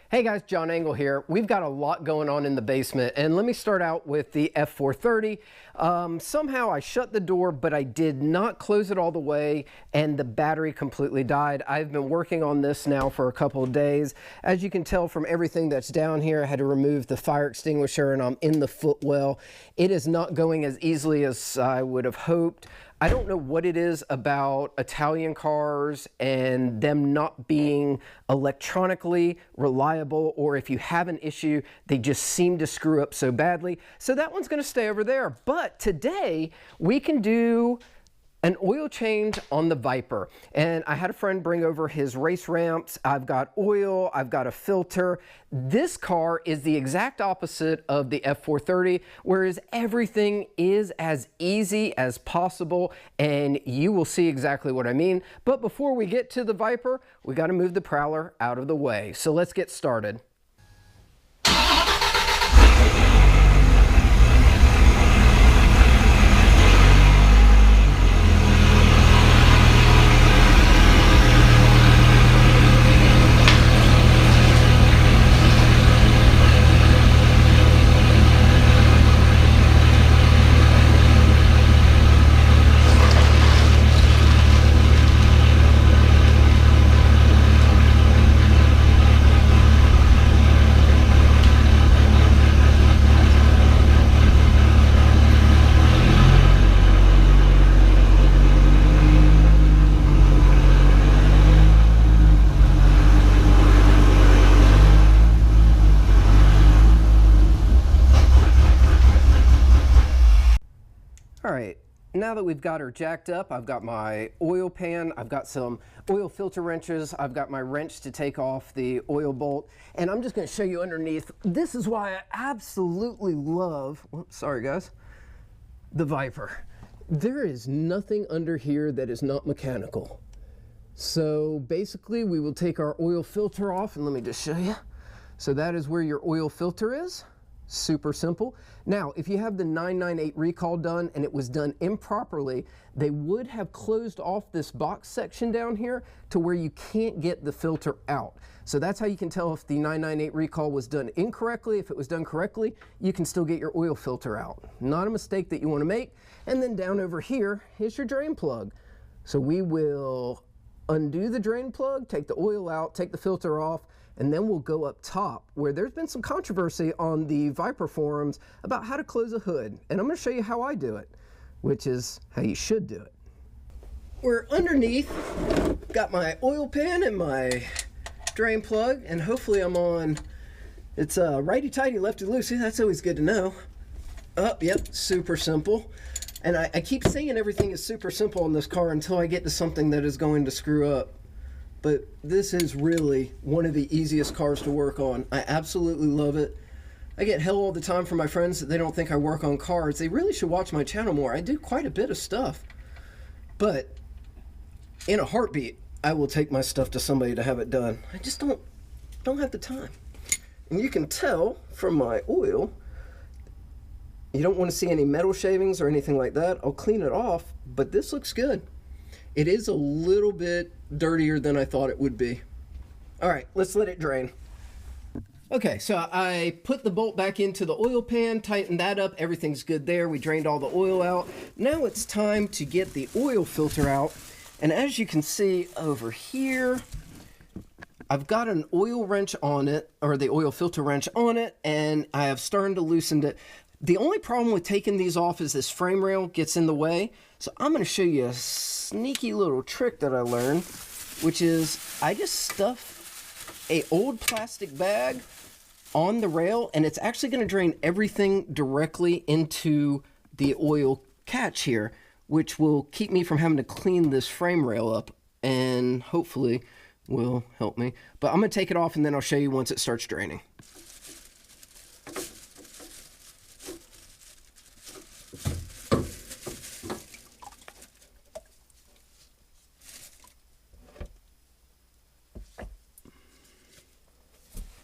Hey guys, John Engel here. We've got a lot going on in the basement, and let me start out with the F430. Somehow I shut the door, but I did not close it all the way, and the battery completely died. I've been working on this now for a couple of days. As you can tell from everything that's down here, I had to remove the fire extinguisher, and I'm in the footwell. It is not going as easily as I would have hoped. I don't know what it is about Italian cars and them not being electronically reliable, or if you have an issue, they just seem to screw up so badly. So that one's going to stay over there. But today we can do an oil change on the Viper. And I had a friend bring over his race ramps. I've got oil, I've got a filter. This car is the exact opposite of the F430, whereas everything is as easy as possible, and you will see exactly what I mean. But before we get to the Viper, we got to move the Prowler out of the way. So let's get started. All right, now that we've got her jacked up, I've got my oil pan, I've got some oil filter wrenches, I've got my wrench to take off the oil bolt, and I'm just going to show you underneath. This is why I absolutely love, sorry guys, the Viper. There is nothing under here that is not mechanical. So basically we will take our oil filter off, and let me just show you. So that is where your oil filter is. Super simple. Now, if you have the 998 recall done and it was done improperly, they would have closed off this box section down here to where you can't get the filter out. So that's how you can tell if the 998 recall was done incorrectly. If it was done correctly, you can still get your oil filter out. Not a mistake that you want to make. And then down over here is your drain plug. So we will undo the drain plug, take the oil out, take the filter off, and then we'll go up top where there's been some controversy on the Viper forums about how to close a hood. And I'm going to show you how I do it, which is how you should do it. We're underneath, got my oil pan and my drain plug, and hopefully I'm on, it's righty-tighty, lefty-loosey. That's always good to know. Oh, yep, super simple. And I keep saying everything is super simple on this car until I get to something that is going to screw up. But this is really one of the easiest cars to work on. I absolutely love it. I get hell all the time from my friends that they don't think I work on cars. They really should watch my channel more. I do quite a bit of stuff. But in a heartbeat, I will take my stuff to somebody to have it done. I just don't have the time. And you can tell from my oil, you don't want to see any metal shavings or anything like that. I'll clean it off, but this looks good. It is a little bit dirtier than I thought it would be. All right, let's let it drain. Okay, so I put the bolt back into the oil pan, tightened that up, everything's good there. We drained all the oil out. Now it's time to get the oil filter out. And as you can see over here, I've got an oil wrench on it, or the oil filter wrench on it, and I have started to loosen it. The only problem with taking these off is this frame rail gets in the way. So I'm going to show you a sneaky little trick that I learned, which is I just stuff an old plastic bag on the rail, and it's actually going to drain everything directly into the oil catch here, which will keep me from having to clean this frame rail up, and hopefully will help me. But I'm going to take it off, and then I'll show you once it starts draining.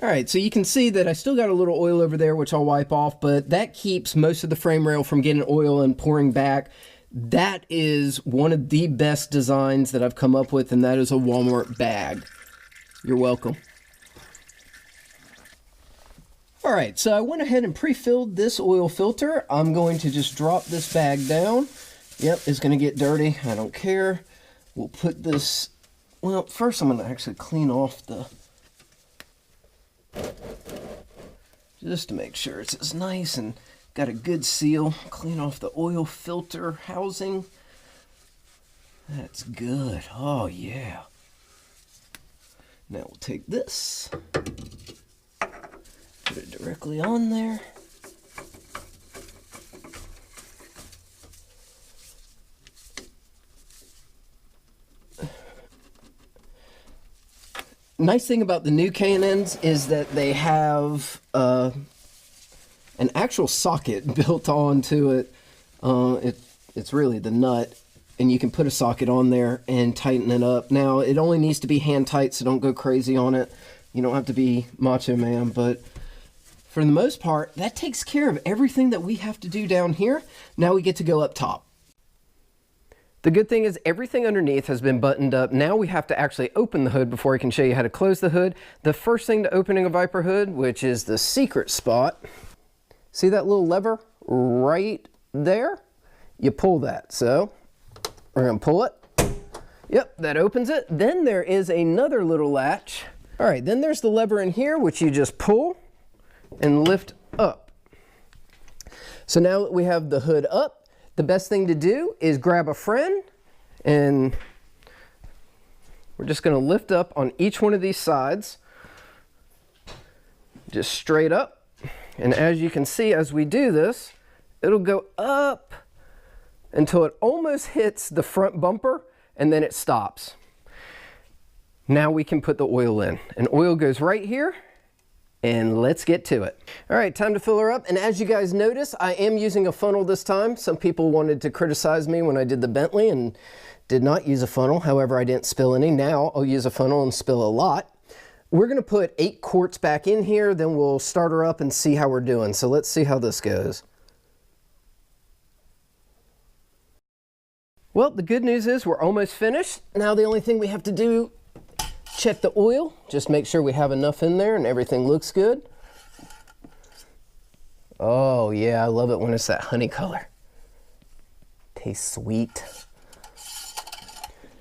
All right, so you can see that I still got a little oil over there, which I'll wipe off, but that keeps most of the frame rail from getting oil and pouring back. That is one of the best designs that I've come up with, and that is a Walmart bag. You're welcome. All right, so I went ahead and pre-filled this oil filter. I'm going to just drop this bag down. Yep, it's gonna get dirty, I don't care. We'll put this, well, first I'm gonna actually clean off just to make sure it's as nice and got a good seal. Clean off the oil filter housing. That's good, oh yeah. Now we'll take this, put it directly on there. Nice thing about the new K&Ns is that they have an actual socket built onto it. It's really the nut, and you can put a socket on there and tighten it up. Now, it only needs to be hand tight, so don't go crazy on it. You don't have to be Macho Man, but for the most part, that takes care of everything that we have to do down here. Now we get to go up top. The good thing is everything underneath has been buttoned up. Now we have to actually open the hood before I can show you how to close the hood. The first thing to opening a Viper hood, which is the secret spot, see that little lever right there? You pull that. So we're gonna pull it. Yep, that opens it. Then there is another little latch. All right, then there's the lever in here, which you just pull and lift up. So now that we have the hood up, the best thing to do is grab a friend, and we're just gonna lift up on each one of these sides, just straight up. And as you can see, as we do this, it'll go up until it almost hits the front bumper, and then it stops. Now we can put the oil in, and oil goes right here. And let's get to it. All right, time to fill her up. And as you guys notice, I am using a funnel this time. Some people wanted to criticize me when I did the Bentley and did not use a funnel. However, I didn't spill any. Now I'll use a funnel and spill a lot. We're gonna put 8 quarts back in here, then we'll start her up and see how we're doing. So let's see how this goes. Well, the good news is we're almost finished. Now the only thing we have to do, check the oil, just make sure we have enough in there and everything looks good. Oh yeah, I love it when it's that honey color. Tastes sweet.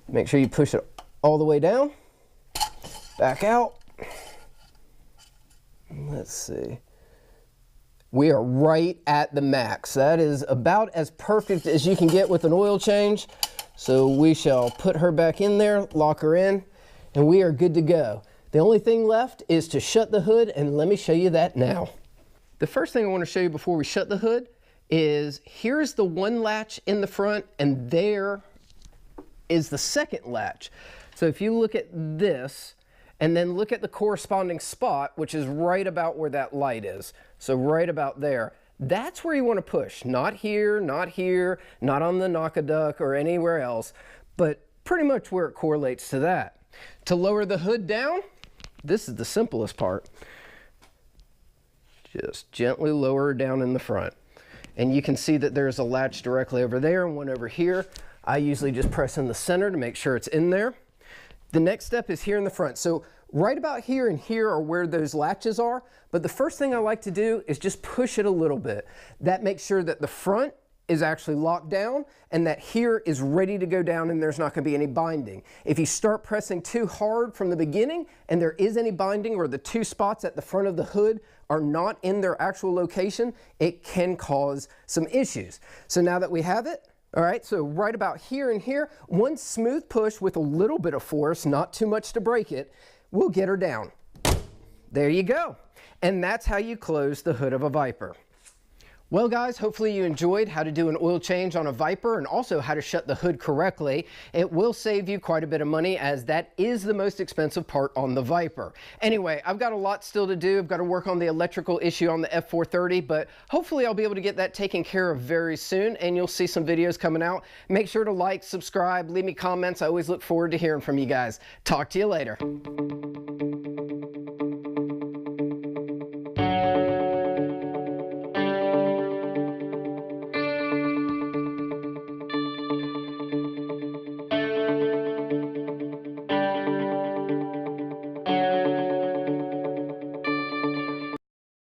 Make sure you push it all the way down, back out. Let's see. We are right at the max. That is about as perfect as you can get with an oil change. So we shall put her back in there, lock her in, and we are good to go. The only thing left is to shut the hood, and let me show you that now. The first thing I want to show you before we shut the hood is here's the one latch in the front, and there is the second latch. So if you look at this, and then look at the corresponding spot, which is right about where that light is. So right about there. That's where you want to push. Not here, not here, not on the knock-a-duck or anywhere else, but pretty much where it correlates to that. To lower the hood down, this is the simplest part. Just gently lower her down in the front. And you can see that there's a latch directly over there and one over here. I usually just press in the center to make sure it's in there. The next step is here in the front. So right about here and here are where those latches are. But the first thing I like to do is just push it a little bit. That makes sure that the front is actually locked down and that here is ready to go down and there's not going to be any binding. If you start pressing too hard from the beginning and there is any binding or the 2 spots at the front of the hood are not in their actual location, it can cause some issues. So now that we have it, all right, so right about here and here, one smooth push with a little bit of force, not too much to break it, will get her down. There you go. And that's how you close the hood of a Viper. Well guys, hopefully you enjoyed how to do an oil change on a Viper and also how to shut the hood correctly. It will save you quite a bit of money as that is the most expensive part on the Viper. Anyway, I've got a lot still to do. I've got to work on the electrical issue on the F430, but hopefully I'll be able to get that taken care of very soon and you'll see some videos coming out. Make sure to like, subscribe, leave me comments. I always look forward to hearing from you guys. Talk to you later.